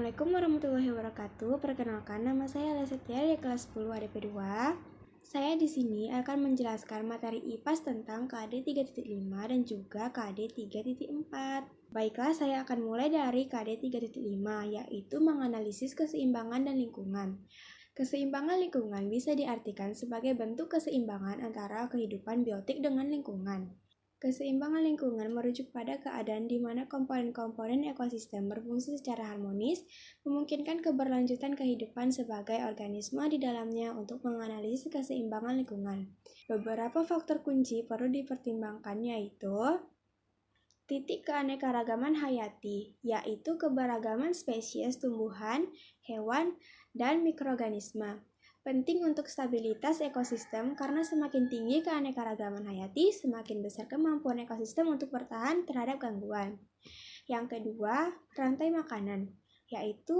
Assalamualaikum warahmatullahi wabarakatuh. Perkenalkan, nama saya Lesetia dari kelas 10 ADP 2. Saya di sini akan menjelaskan materi IPAS tentang KD 3.5 dan juga KD 3.4. Baiklah, saya akan mulai dari KD 3.5, yaitu menganalisis keseimbangan dan lingkungan. Keseimbangan lingkungan bisa diartikan sebagai bentuk keseimbangan antara kehidupan biotik dengan lingkungan. Keseimbangan lingkungan merujuk pada keadaan di mana komponen-komponen ekosistem berfungsi secara harmonis, memungkinkan keberlanjutan kehidupan sebagai organisme di dalamnya. Untuk menganalisis keseimbangan lingkungan, beberapa faktor kunci perlu dipertimbangkan, yaitu titik keanekaragaman hayati, yaitu keberagaman spesies tumbuhan, hewan, dan mikroorganisme. Penting untuk stabilitas ekosistem karena semakin tinggi keanekaragaman hayati, semakin besar kemampuan ekosistem untuk bertahan terhadap gangguan. Yang kedua, rantai makanan, yaitu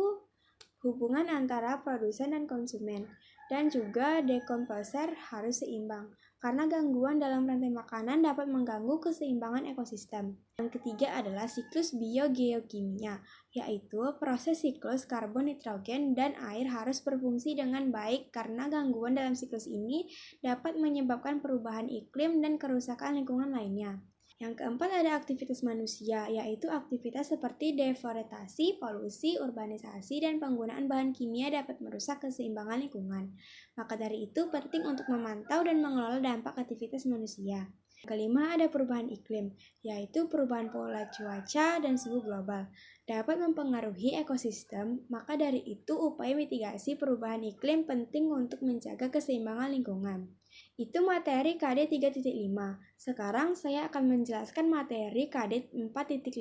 hubungan antara produsen dan konsumen, dan juga dekomposer harus seimbang, karena gangguan dalam rantai makanan dapat mengganggu keseimbangan ekosistem. Yang ketiga adalah siklus biogeokimia, yaitu proses siklus karbon, nitrogen, dan air harus berfungsi dengan baik karena gangguan dalam siklus ini dapat menyebabkan perubahan iklim dan kerusakan lingkungan lainnya. Yang keempat ada aktivitas manusia, yaitu aktivitas seperti deforestasi, polusi, urbanisasi, dan penggunaan bahan kimia dapat merusak keseimbangan lingkungan. Maka dari itu penting untuk memantau dan mengelola dampak aktivitas manusia. Kelima ada perubahan iklim, yaitu perubahan pola cuaca dan suhu global dapat mempengaruhi ekosistem. Maka dari itu upaya mitigasi perubahan iklim penting untuk menjaga keseimbangan lingkungan. Itu materi KD 3.5. Sekarang saya akan menjelaskan materi KD 4.5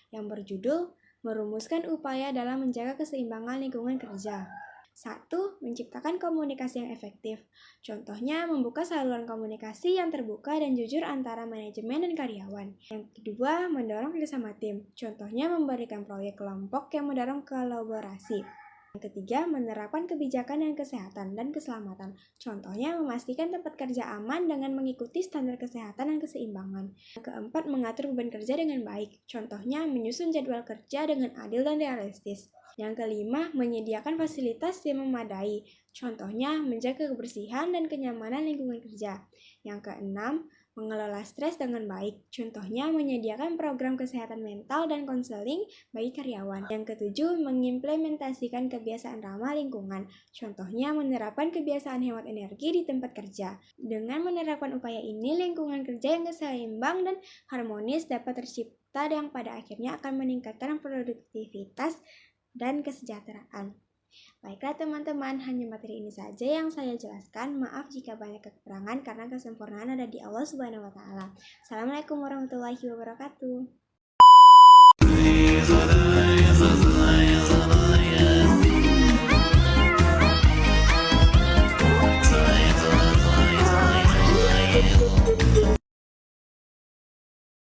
yang berjudul merumuskan upaya dalam menjaga keseimbangan lingkungan kerja. 1. Menciptakan komunikasi yang efektif. Contohnya, membuka saluran komunikasi yang terbuka dan jujur antara manajemen dan karyawan. Yang kedua, mendorong kerjasama tim. Contohnya, memberikan proyek kelompok yang mendorong kolaborasi. Yang ketiga, menerapkan kebijakan dan kesehatan dan keselamatan. Contohnya, memastikan tempat kerja aman dengan mengikuti standar kesehatan dan keseimbangan. Yang keempat, mengatur beban kerja dengan baik. Contohnya, menyusun jadwal kerja dengan adil dan realistis. Yang kelima, menyediakan fasilitas yang memadai. Contohnya, menjaga kebersihan dan kenyamanan lingkungan kerja. Yang keenam, mengelola stres dengan baik. Contohnya, menyediakan program kesehatan mental dan konseling bagi karyawan. Yang ketujuh, mengimplementasikan kebiasaan ramah lingkungan. Contohnya, menerapkan kebiasaan hemat energi di tempat kerja. Dengan menerapkan upaya ini, lingkungan kerja yang seimbang dan harmonis dapat tercipta yang pada akhirnya akan meningkatkan produktivitas dan kesejahteraan. Baiklah teman-teman, hanya materi ini saja yang saya jelaskan. Maaf jika banyak kekurangan karena kesempurnaan ada di Allah Subhanahu wa taala. Assalamualaikum warahmatullahi wabarakatuh.